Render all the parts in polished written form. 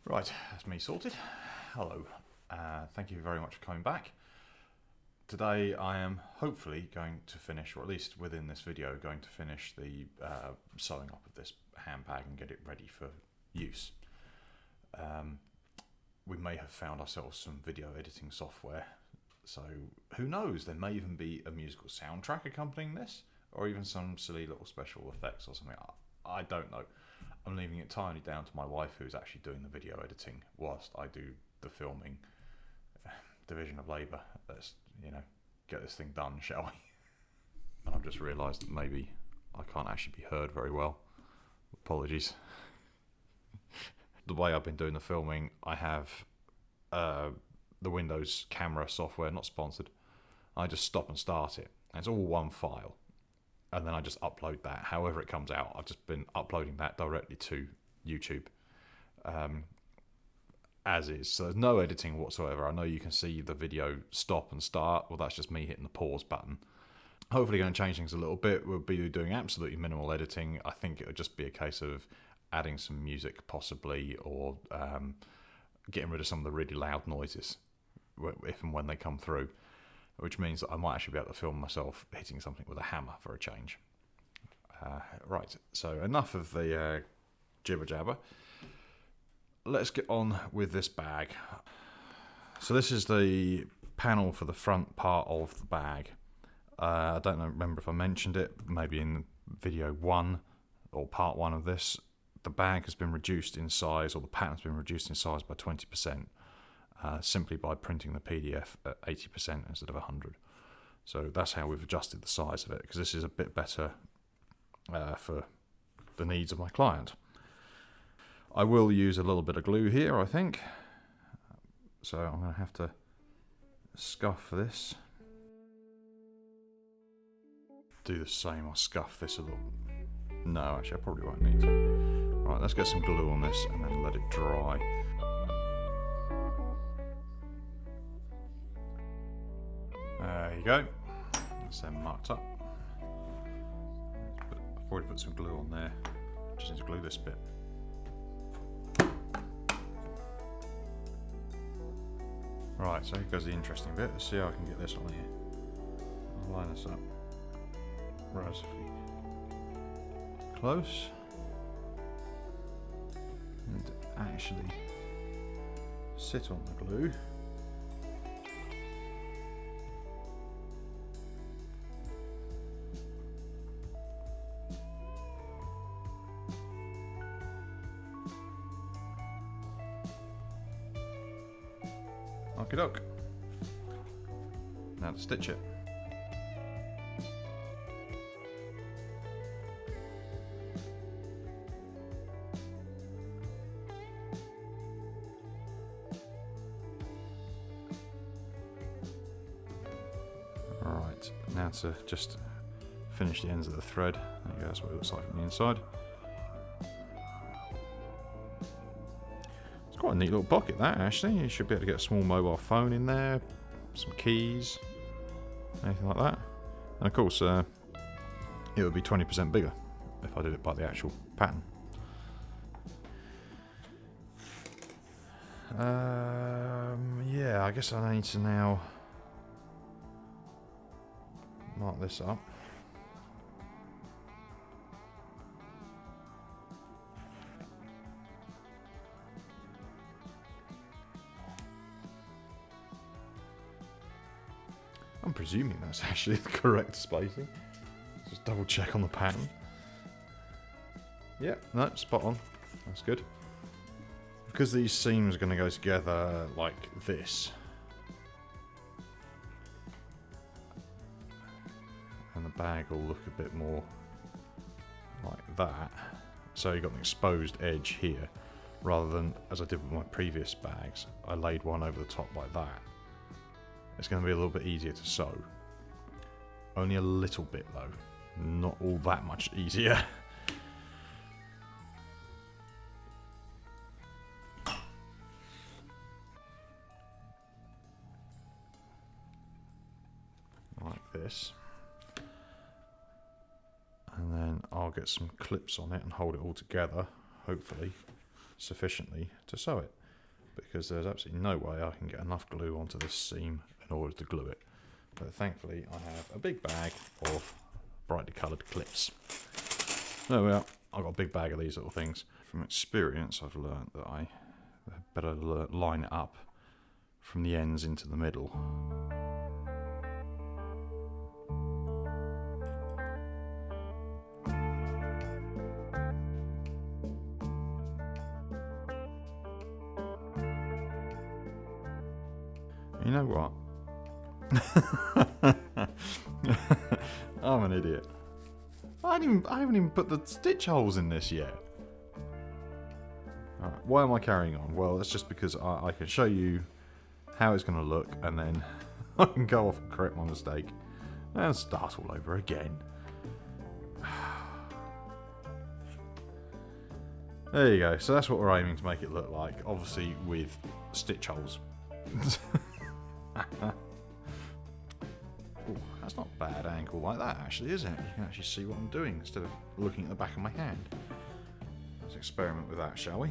Right, that's me sorted. Hello. Thank you very much for coming back. Today I am hopefully going to finish, or at least within this video, going to finish the sewing up of this handbag and get it ready for use. We may have found ourselves some video editing software, so who knows, there may even be a musical soundtrack accompanying this, or even some silly little special effects or something. I don't know. I'm leaving it entirely down to my wife, who's actually doing the video editing whilst I do the filming. Division of labour. Let's, get this thing done, shall we? And I've just realised that maybe I can't actually be heard very well. Apologies. The way I've been doing the filming, I have the Windows camera software, not sponsored. I just stop and start it, and it's all one file. And then I just upload that, however it comes out. I've just been uploading that directly to YouTube as is. So there's no editing whatsoever. I know you can see the video stop and start. Well, that's just me hitting the pause button. Hopefully going to change things a little bit. We'll be doing absolutely minimal editing. I think it would just be a case of adding some music possibly, or getting rid of some of the really loud noises if and when they come through. Which means that I might actually be able to film myself hitting something with a hammer for a change. Right, so enough of the jibber jabber. Let's get on with this bag. So this is the panel for the front part of the bag. I don't remember if I mentioned it, maybe in video 1 or part 1 of this. The bag has been reduced in size, or the pattern's been reduced in size by 20%. Simply by printing the PDF at 80% instead of 100. So that's how we've adjusted the size of it, because this is a bit better for the needs of my client. I will use a little bit of glue here, I think. So I'm going to have to scuff this. Do the same, I'll scuff this a little. No, actually I probably won't need to. Right, let's get some glue on this and then let it dry. There you go, that's them marked up. I've already put some glue on there, just need to glue this bit. Right, so here goes the interesting bit. Let's see how I can get this on here. I'll line this up relatively close. And actually sit on the glue. Okie doke. Now to stitch it. Right, now to just finish the ends of the thread. There you go, that's what it looks like from the inside. Quite a neat little pocket that, actually. You should be able to get a small mobile phone in there, some keys, anything like that. And of course it would be 20% bigger if I did it by the actual pattern. Yeah, I guess I need to now mark this up. I'm presuming that's actually the correct spacing. Just double check on the pattern. Yeah, no, spot on. That's good. Because these seams are going to go together like this, and the bag will look a bit more like that. So you've got an exposed edge here, rather than, as I did with my previous bags, I laid one over the top like that. It's going to be a little bit easier to sew. Only a little bit though, not all that much easier. Like this. And then I'll get some clips on it and hold it all together, hopefully. sufficiently to sew it, because there's absolutely no way I can get enough glue onto this seam in order to glue it. But thankfully I have a big bag of brightly coloured clips. There we are. I've got a big bag of these little things. From experience I've learned that I better line it up from the ends into the middle. You know what? I'm an idiot. I haven't even put the stitch holes in this yet. Alright, why am I carrying on? Well, that's just because I can show you how it's going to look, and then I can go off and correct my mistake and start all over again. There you go. So that's what we're aiming to make it look like, obviously with stitch holes. Ooh, that's not a bad angle like that, actually, is it? You can actually see what I'm doing instead of looking at the back of my hand. Let's experiment with that, shall we?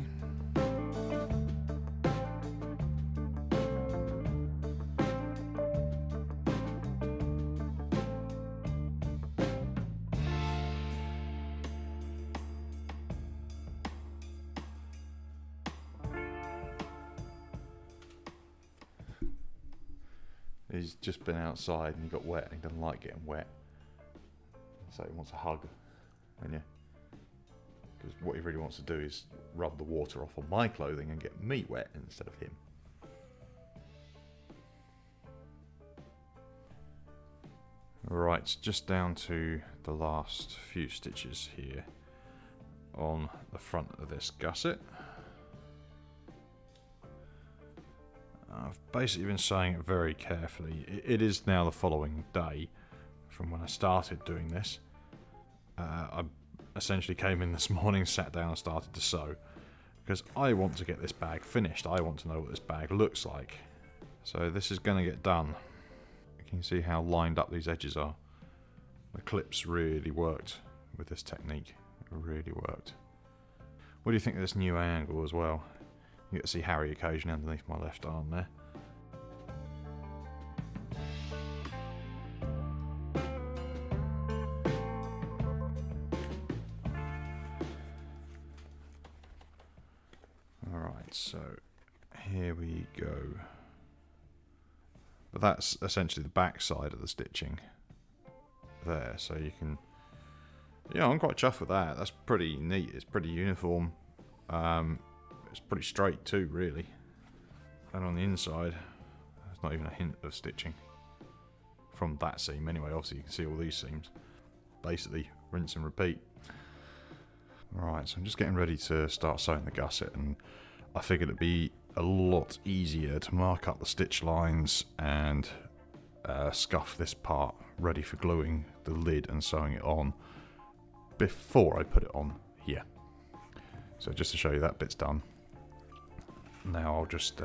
He's just been outside and he got wet and he doesn't like getting wet. So he wants a hug. Because what he really wants to do is rub the water off on my clothing and get me wet instead of him. Right, just down to the last few stitches here on the front of this gusset. I've basically been saying it very carefully. It is now the following day from when I started doing this. I essentially came in this morning, sat down and started to sew, because I want to get this bag finished. I want to know what this bag looks like. So this is going to get done. You can see how lined up these edges are. The clips really worked with this technique. It really worked. What do you think of this new angle as well? You get to see Harry occasionally underneath my left arm there. Alright, so here we go. But that's essentially the back side of the stitching there, so you can... Yeah, I'm quite chuffed with that. That's pretty neat. It's pretty uniform. It's pretty straight too, really. And on the inside, there's not even a hint of stitching. From that seam anyway, obviously you can see all these seams. Basically, rinse and repeat. Right, so I'm just getting ready to start sewing the gusset, and I figured it'd be a lot easier to mark up the stitch lines and scuff this part ready for gluing the lid and sewing it on before I put it on here. So just to show you that bit's done. Now I'll just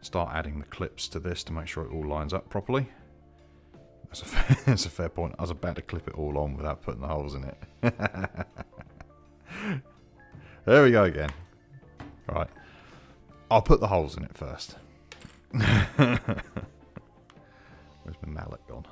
start adding the clips to this to make sure it all lines up properly. That's a fair point. I was about to clip it all on without putting the holes in it. There we go again. Right. I'll put the holes in it first. Where's my mallet gone?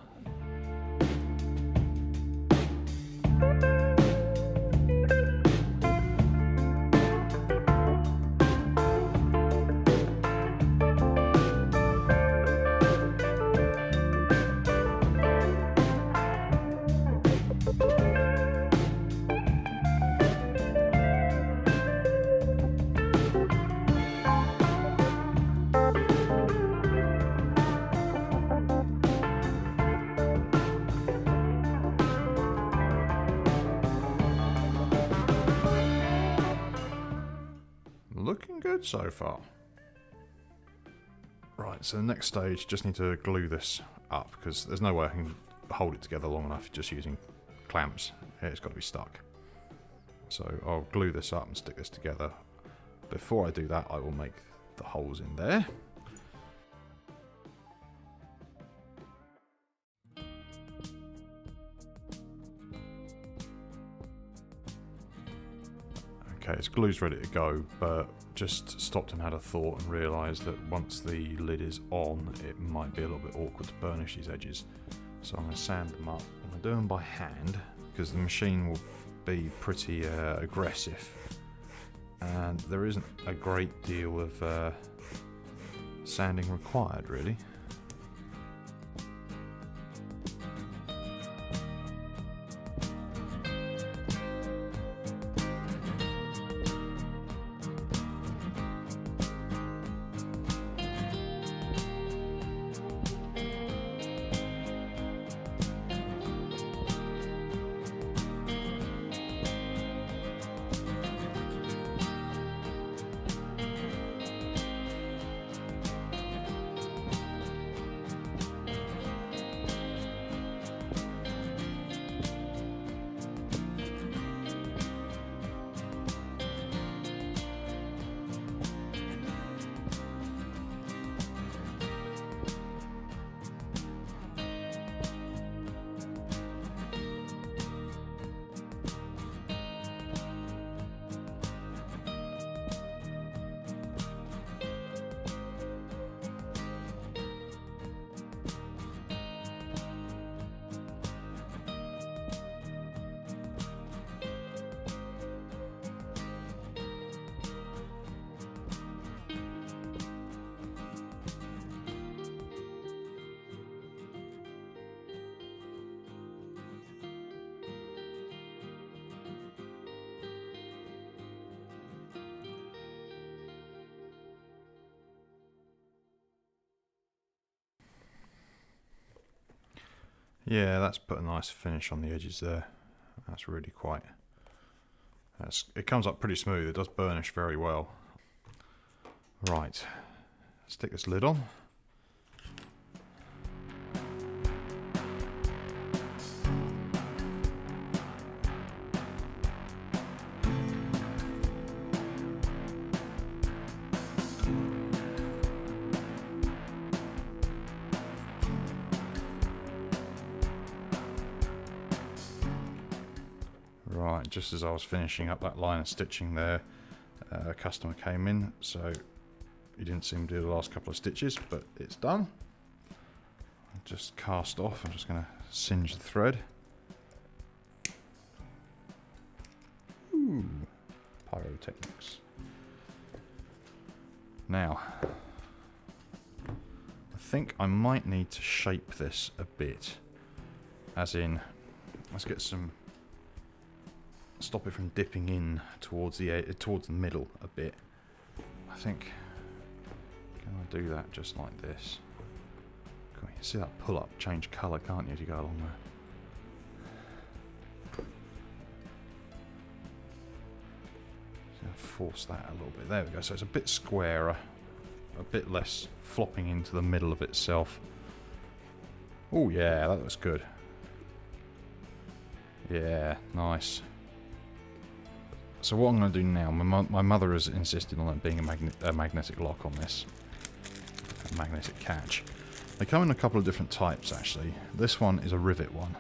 Looking good so far. Right, so the next stage, just need to glue this up, because there's no way I can hold it together long enough just using clamps. It's got to be stuck. So I'll glue this up and stick this together. Before I do that, I will make the holes in there. Okay, its glue's ready to go, but just stopped and had a thought and realised that once the lid is on, it might be a little bit awkward to burnish these edges. So I'm going to sand them up. I'm going to do them by hand, because the machine will be pretty aggressive. And there isn't a great deal of sanding required, really. Yeah, that's put a nice finish on the edges there. That's really quite... it comes up pretty smooth. It does burnish very well. Right, stick this lid on. Right, just as I was finishing up that line of stitching there, a customer came in, so he didn't seem to do the last couple of stitches, but it's done. Just cast off. I'm just going to singe the thread. Ooh, pyrotechnics. Now, I think I might need to shape this a bit, as in, let's get some... stop it from dipping in towards the middle a bit. I think, can I do that just like this? You can see that pull up change colour, can't you, as you go along there? So force that a little bit. There we go. So it's a bit squarer, a bit less flopping into the middle of itself. Oh yeah, that looks good. Yeah, nice. So what I'm going to do now, my mother has insisted on it being a magnetic lock on this. A magnetic catch. They come in a couple of different types actually. This one is a rivet one.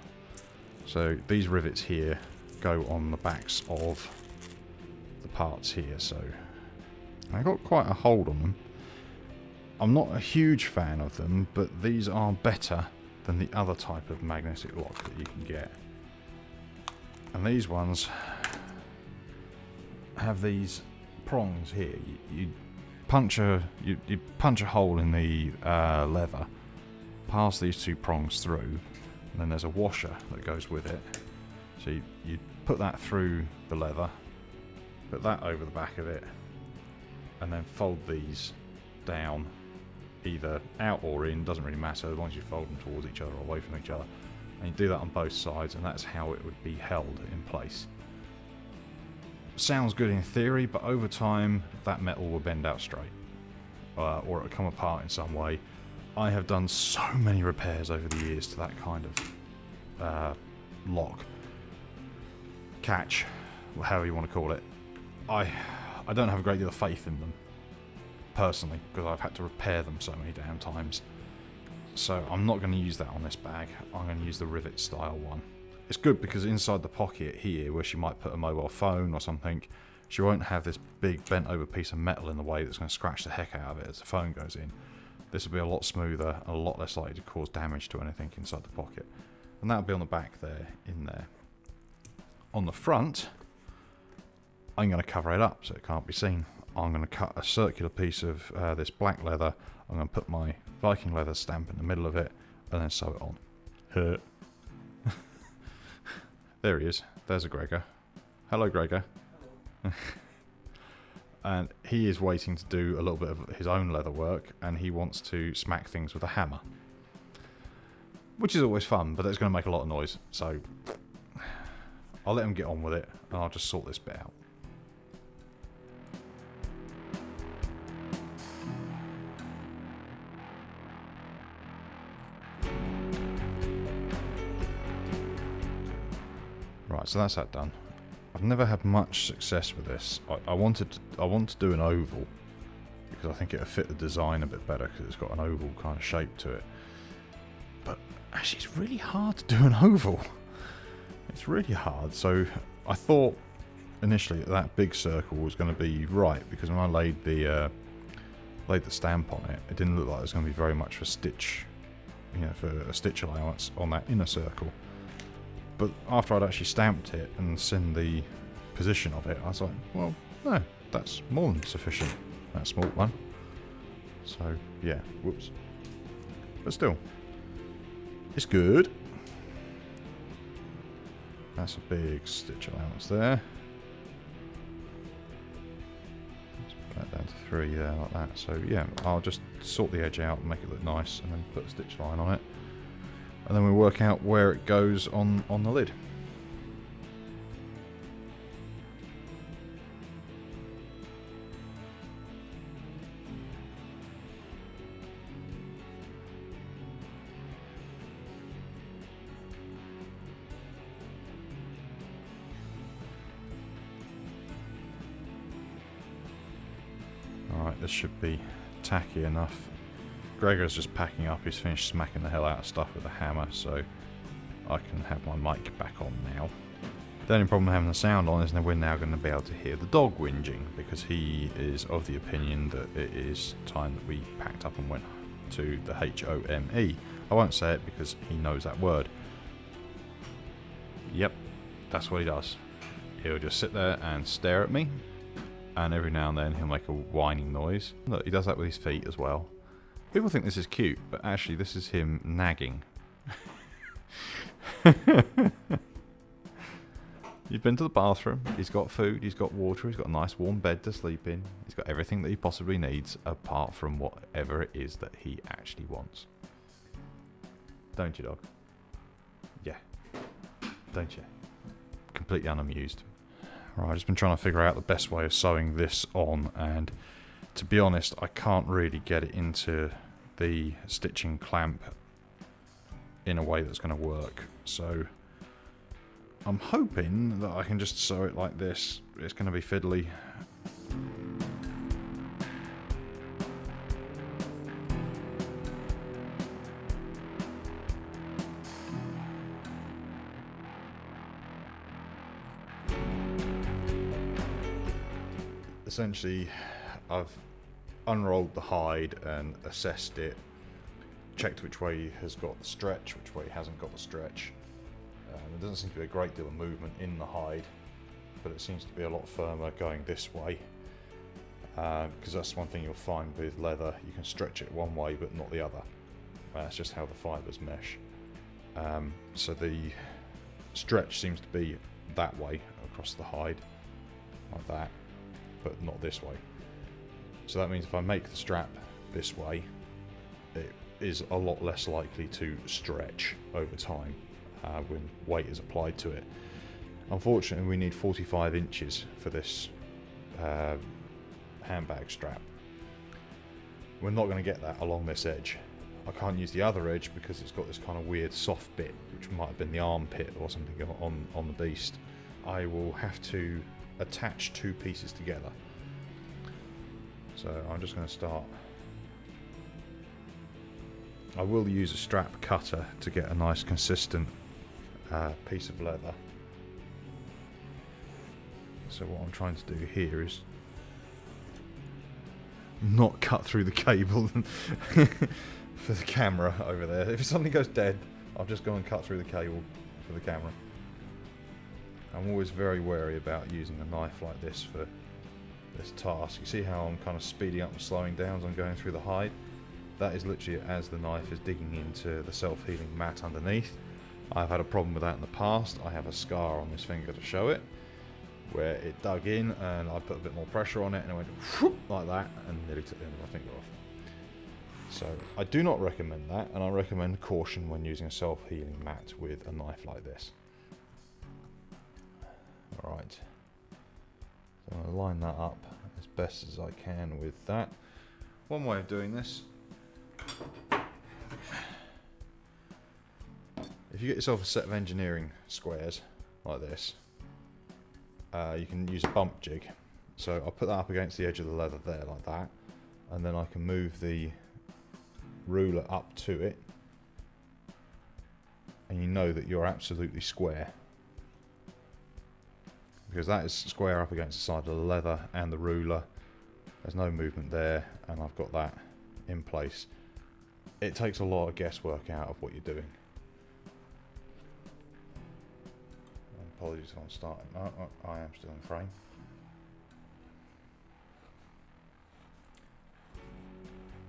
So these rivets here go on the backs of the parts here. So I got quite a hold on them. I'm not a huge fan of them, but these are better than the other type of magnetic lock that you can get. And these ones have these prongs here. You punch a hole in the leather, pass these two prongs through, and then there's a washer that goes with it. So you put that through the leather, put that over the back of it, and then fold these down, either out or in, doesn't really matter as long as you fold them towards each other or away from each other. And you do that on both sides, and that's how it would be held in place. Sounds good in theory, but over time that metal will bend out straight, or it'll come apart in some way. I have done so many repairs over the years to that kind of lock, catch, however you want to call it. I don't have a great deal of faith in them, personally, because I've had to repair them so many damn times. So I'm not going to use that on this bag. I'm going to use the rivet style one. It's good because inside the pocket here, where she might put a mobile phone or something, she won't have this big bent over piece of metal in the way that's going to scratch the heck out of it as the phone goes in. This will be a lot smoother and a lot less likely to cause damage to anything inside the pocket. And that'll be on the back there, in there. On the front, I'm going to cover it up so it can't be seen. I'm going to cut a circular piece of this black leather. I'm going to put my Viking leather stamp in the middle of it and then sew it on. There he is. There's a Gregor. Hello, Gregor. And he is waiting to do a little bit of his own leather work, and he wants to smack things with a hammer. Which is always fun, but it's going to make a lot of noise, so I'll let him get on with it, and I'll just sort this bit out. Right, so that's that done. I've never had much success with this. I want to do an oval because I think it'll fit the design a bit better because it's got an oval kind of shape to it. But actually, it's really hard to do an oval. It's really hard. So I thought initially that big circle was going to be right because when I laid the stamp on it, it didn't look like it was going to be very much for stitch, for a stitch allowance on that inner circle. But after I'd actually stamped it and seen the position of it, I was like, well, no, that's more than sufficient, that small one. So, yeah, whoops. But still, it's good. That's a big stitch allowance there. Let's put that down to 3 there, like that. So, yeah, I'll just sort the edge out and make it look nice, and then put a stitch line on it. And then we'll work out where it goes on the lid. Alright, this should be tacky enough. Gregor's just packing up, he's finished smacking the hell out of stuff with a hammer, so I can have my mic back on now. The only problem having the sound on is that we're now going to be able to hear the dog whinging, because he is of the opinion that it is time that we packed up and went to the HOME. I won't say it because he knows that word. Yep, that's what he does. He'll just sit there and stare at me, and every now and then he'll make a whining noise. Look, he does that with his feet as well. People think this is cute, but actually this is him nagging. You've been to the bathroom, he's got food, he's got water, he's got a nice warm bed to sleep in, he's got everything that he possibly needs apart from whatever it is that he actually wants. Don't you, dog? Yeah. Don't you? Completely unamused. Right, I've just been trying to figure out the best way of sewing this on, and to be honest, I can't really get it into the stitching clamp in a way that's going to work. So I'm hoping that I can just sew it like this. It's going to be fiddly. Essentially, I've unrolled the hide and assessed it, checked which way has got the stretch, which way hasn't got the stretch. There doesn't seem to be a great deal of movement in the hide, but it seems to be a lot firmer going this way, because that's one thing you'll find with leather, you can stretch it one way but not the other. That's just how the fibres mesh. So the stretch seems to be that way across the hide, like that, but not this way. So that means if I make the strap this way, it is a lot less likely to stretch over time when weight is applied to it. Unfortunately, we need 45 inches for this handbag strap. We're not going to get that along this edge. I can't use the other edge because it's got this kind of weird soft bit, which might have been the armpit or something on the beast. I will have to attach two pieces together. So I'm just going to start. I will use a strap cutter to get a nice consistent piece of leather. So what I'm trying to do here is not cut through the cable for the camera over there. If something goes dead, I'll just go and cut through the cable for the camera. I'm always very wary about using a knife like this for this task. You see how I'm kind of speeding up and slowing down as I'm going through the hide? That is literally as the knife is digging into the self-healing mat underneath. I've had a problem with that in the past. I have a scar on this finger to show it, where it dug in and I put a bit more pressure on it and it went whoop, like that and nearly took the end of my finger off. So I do not recommend that, and I recommend caution when using a self-healing mat with a knife like this. Alright, so I'm going to line that up as best as I can with that. One way of doing this, if you get yourself a set of engineering squares like this, you can use a bump jig. So I'll put that up against the edge of the leather there like that, and then I can move the ruler up to it, and you know that you're absolutely square, because that is square up against the side of the leather and the ruler. There's no movement there, and I've got that in place. It takes a lot of guesswork out of what you're doing. Apologies if I'm starting. I am still in frame.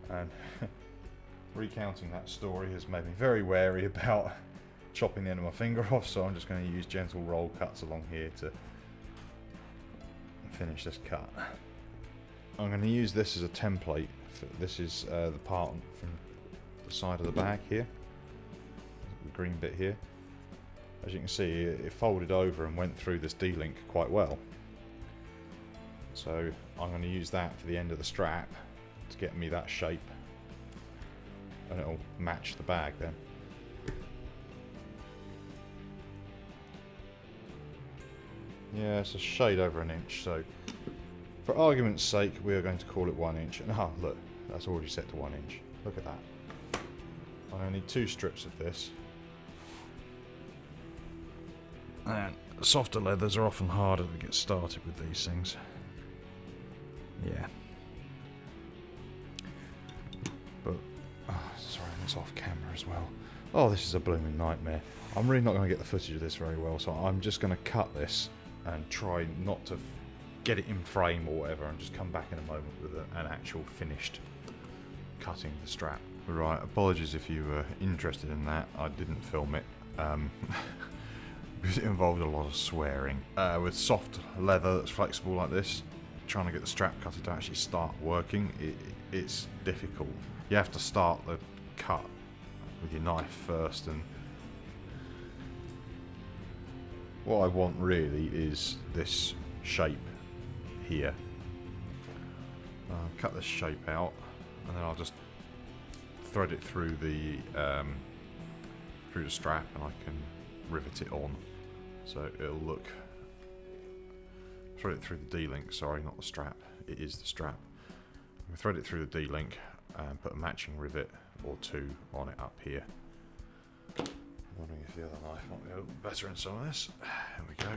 And recounting that story has made me very wary about chopping the end of my finger off, so I'm just going to use gentle roll cuts along here to finish this cut. I'm going to use this as a template. This is the part from the side of the bag here, the green bit here. As you can see, it folded over and went through this D-link quite well. So I'm going to use that for the end of the strap to get me that shape, and it'll match the bag then. Yeah, it's a shade over an inch, so for argument's sake we are going to call it 1 inch. And look, that's already set to 1 inch. Look at that. I only need 2 strips of this. And softer leathers are often harder to get started with these things. Yeah. But, sorry, that's off camera as well. Oh, this is a blooming nightmare. I'm really not going to get the footage of this very well, so I'm just going to cut this and try not to get it in frame or whatever, and just come back in a moment with an actual finished cutting the strap. Right, apologies if you were interested in that. I didn't film it. Because it involved a lot of swearing. With soft leather that's flexible like this, trying to get the strap cutter to actually start working, it's difficult. You have to start the cut with your knife first, and what I want really is this shape here. Cut this shape out, and then I'll just thread it through the strap, and I can rivet it on, so it'll look. Thread it through the D-link. Sorry, not the strap. It is the strap. We thread it through the D-link and put a matching rivet or 2 on it up here. I'm wondering if the other knife might be a little better in some of this. Here we go.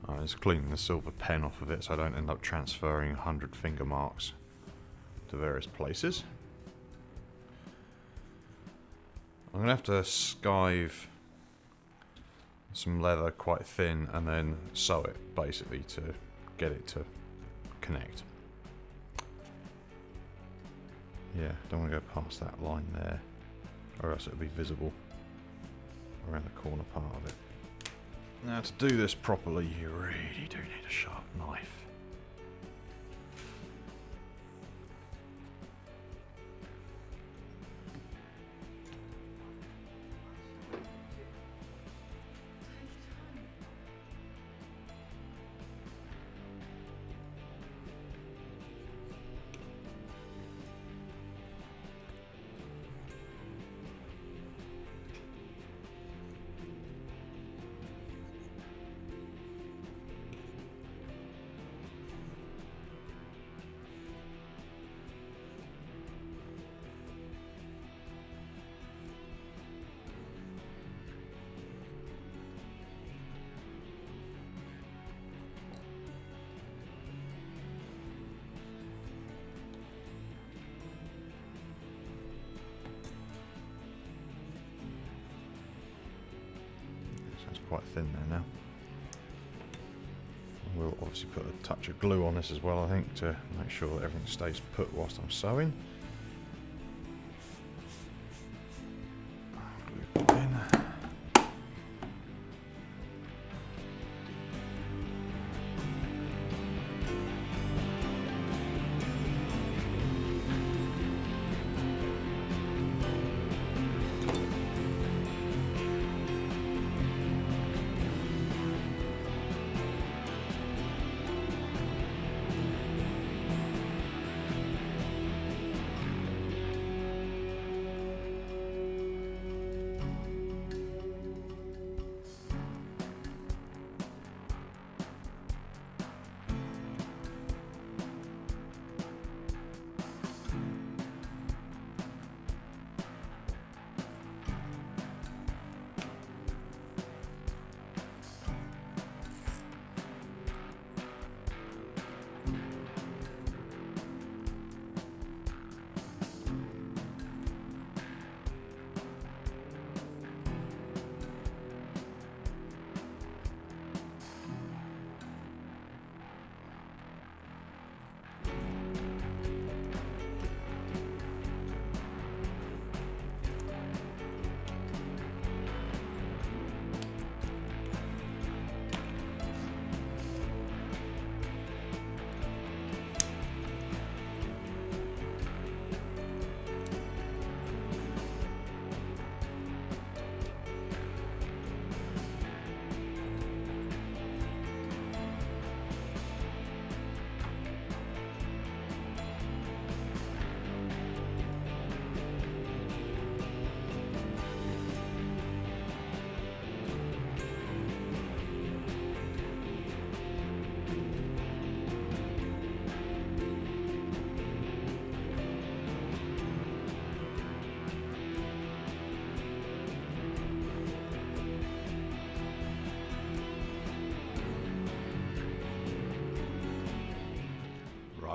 I'm just cleaning the silver pen off of it so I don't end up transferring 100 finger marks to various places. I'm going to have to skive some leather quite thin and then sew it basically to get it to connect. Yeah, don't want to go past that line there, or else it'll be visible around the corner part of it. Now, to do this properly, you really do need a sharp knife. quite thin there now. We'll obviously put a touch of glue on this as well, I think, to make sure that everything stays put whilst I'm sewing. Glue put in.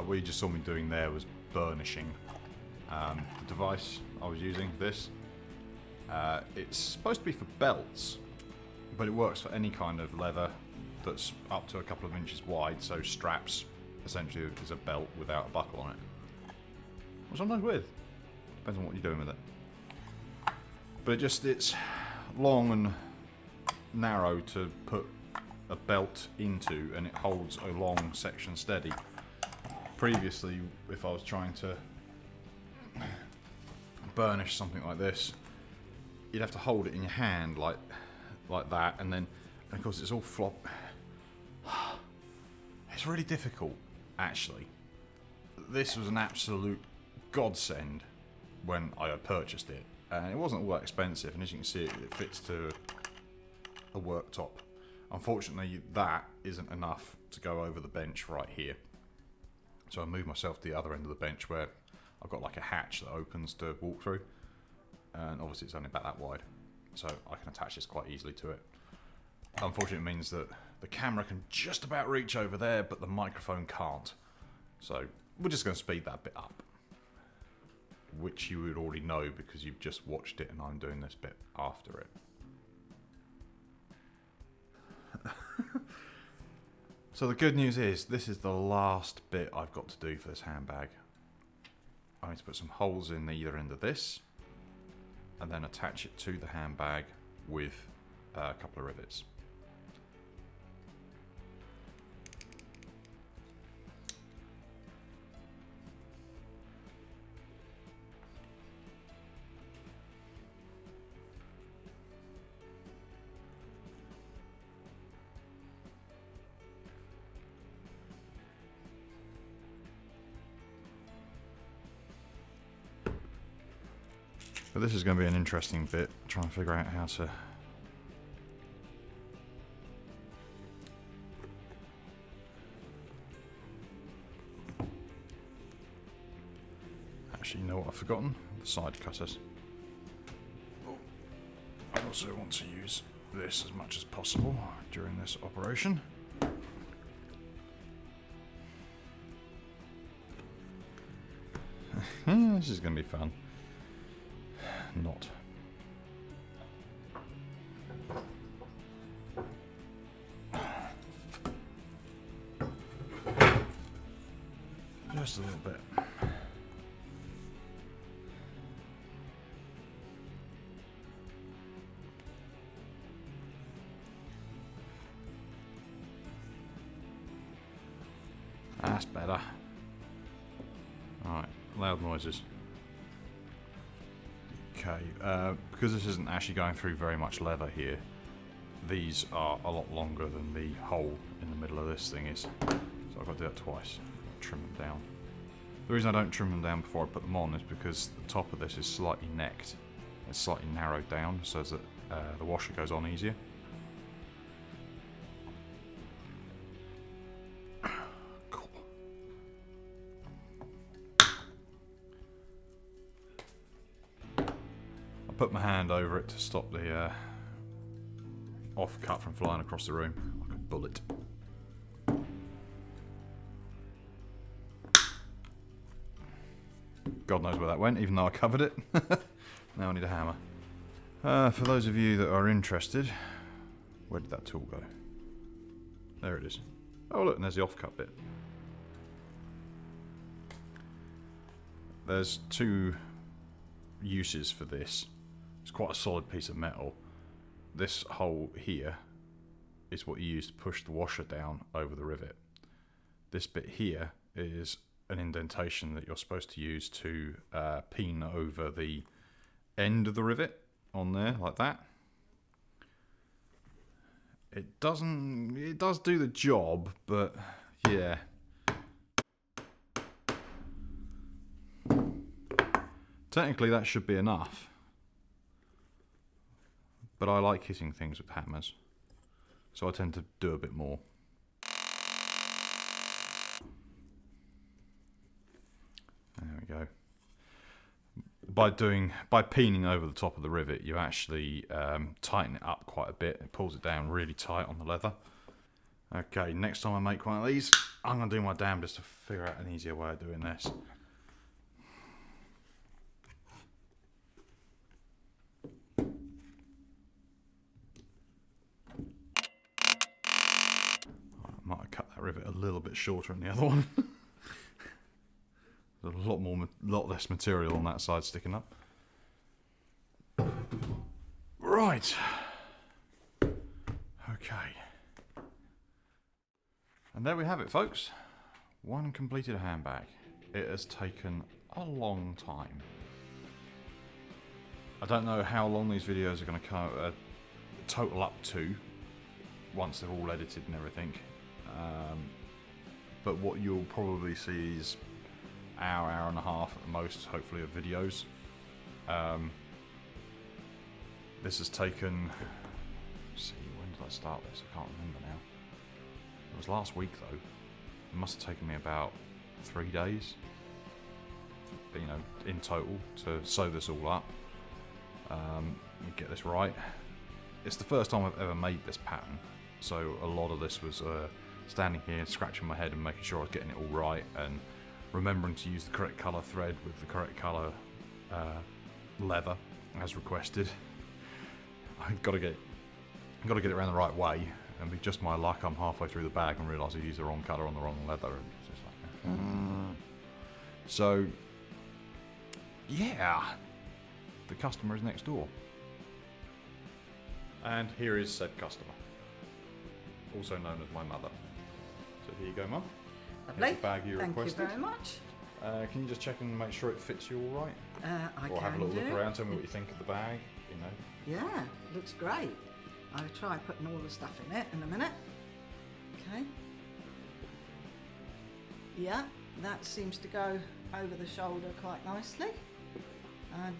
What you just saw me doing there was burnishing the device I was using, this. It's supposed to be for belts, but it works for any kind of leather that's up to a couple of inches wide, so straps essentially is a belt without a buckle on it. Which I'm nice with. Depends on what you're doing with it. But it's long and narrow to put a belt into, and it holds a long section steady. Previously, if I was trying to burnish something like this, you'd have to hold it in your hand like that, and of course it's all flop. It's really difficult, actually. This was an absolute godsend when I purchased it, and it wasn't all that expensive, and as you can see, it fits to a worktop. Unfortunately, that isn't enough to go over the bench right here. So I moved myself to the other end of the bench where I've got like a hatch that opens to walk through, and obviously it's only about that wide, so I can attach this quite easily to it. Unfortunately, it means that the camera can just about reach over there, but the microphone can't. So we're just going to speed that bit up, which you would already know because you've just watched it and I'm doing this bit after it. So the good news is, this is the last bit I've got to do for this handbag. I need to put some holes in either end of this, and then attach it to the handbag with a couple of rivets. But this is going to be an interesting bit, trying to figure out how to actually, you know what I've forgotten? The side cutters. I also want to use this as much as possible during this operation. This is going to be fun. Not. just a little bit. That's better. Alright, loud noises. Okay, because this isn't actually going through very much leather here, these are a lot longer than the hole in the middle of this thing is. So I've got to do that twice. Trim them down. The reason I don't trim them down before I put them on is because the top of this is slightly necked. It's slightly narrowed down so that the washer goes on easier. Cool. I put my hand over it to stop the off-cut from flying across the room like a bullet. God knows where that went, even though I covered it. Now I need a hammer. For those of you that are interested, where did that tool go? There it is. Oh look, and there's the off-cut bit. There's two uses for this. It's quite a solid piece of metal. This hole here is what you use to push the washer down over the rivet. This bit here is an indentation that you're supposed to use to peen over the end of the rivet on there, like that. It does do the job, but yeah. Technically that should be enough. But I like hitting things with hammers, so I tend to do a bit more. There we go. By peening over the top of the rivet, you actually tighten it up quite a bit. It pulls it down really tight on the leather. Okay, next time I make one of these, I'm going to do my damnedest to figure out an easier way of doing this. I might have cut that rivet a little bit shorter than the other one. There's a lot less material on that side sticking up. Right. Okay. And there we have it, folks. One completed handbag. It has taken a long time. I don't know how long these videos are going to total up to once they're all edited and everything. But what you'll probably see is hour and a half at the most, hopefully, of videos. This has taken, let's see, when did I start this? I can't remember now. It was last week though. It must have taken me about 3 days, you know, in total to sew this all up and get this right. It's the first time I've ever made this pattern, so a lot of this was standing here and scratching my head and making sure I was getting it all right and remembering to use the correct colour thread with the correct colour leather as requested. I've got to get it around the right way, and with just my luck, I'm halfway through the bag and realise I used the wrong colour on the wrong leather. And it's just like, So, yeah, the customer is next door, and here is said customer, also known as my mother. So here you go, Mum. Lovely. Here's the bag you requested. Thank you very much. Can you just check and make sure it fits you all right? I or can have a little do. look around, tell me what you think of the bag, you know. Yeah, looks great. I'll try putting all the stuff in it in a minute. Okay. Yeah, that seems to go over the shoulder quite nicely. And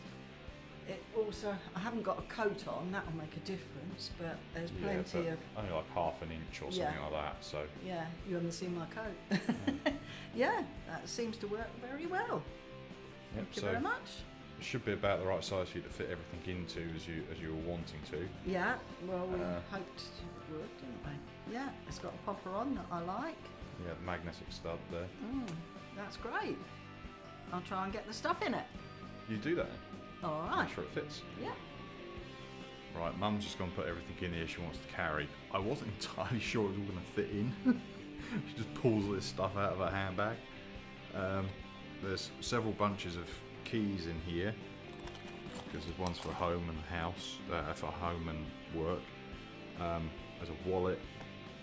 it also, I haven't got a coat on, that'll make a difference, but there's plenty of... Only like half an inch or something like that, so... Yeah, you haven't seen my coat. Yeah, that seems to work very well. Yep, Thank you very much. It should be about the right size for you to fit everything into as you were wanting to. Yeah, well, we hoped it would, didn't we? Yeah, it's got a popper on that I like. Yeah, the magnetic stud there. That's great. I'll try and get the stuff in it. You do that. All right. Make sure it fits. Yeah. Right, Mum's just going to put everything in here she wants to carry. I wasn't entirely sure it was all going to fit in. She just pulls all this stuff out of her handbag. There's several bunches of keys in here, because there's ones for home and house, for home and work. There's a wallet,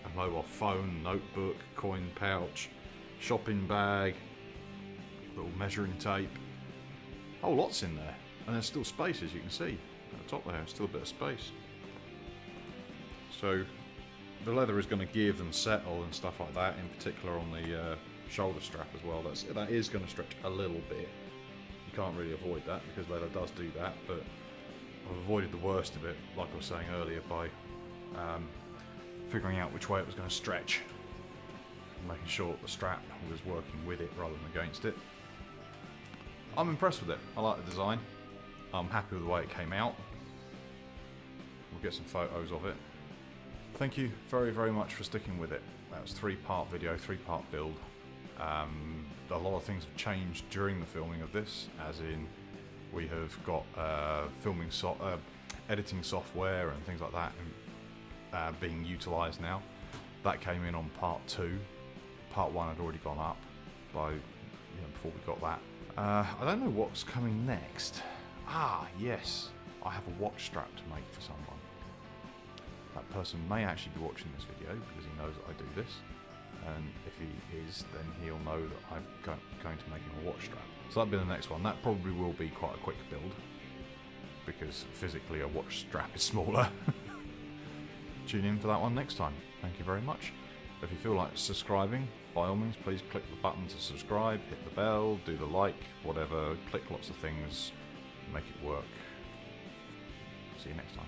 a mobile phone, notebook, coin pouch, shopping bag, little measuring tape. Oh, lots in there. And there's still space, as you can see. At the top there, still a bit of space. So the leather is going to give and settle and stuff like that, in particular on the shoulder strap as well. That is going to stretch a little bit. You can't really avoid that because leather does do that, but I've avoided the worst of it, like I was saying earlier, by figuring out which way it was going to stretch and making sure the strap was working with it rather than against it. I'm impressed with it. I like the design. I'm happy with the way it came out. We'll get some photos of it. Thank you very, very much for sticking with it. That was a 3-part video, 3-part build. A lot of things have changed during the filming of this, as in we have got editing software and things like that being utilised now. That came in on part 2. Part 1 had already gone up by before we got that. I don't know what's coming next. Ah, yes, I have a watch strap to make for someone. That person may actually be watching this video because he knows that I do this, and if he is, then he'll know that I'm going to make him a watch strap. So that'll be the next one. That probably will be quite a quick build because physically a watch strap is smaller. Tune in for that one next time. Thank you very much. If you feel like subscribing, by all means, please click the button to subscribe, hit the bell, do the like, whatever, click lots of things, make it work. See you next time.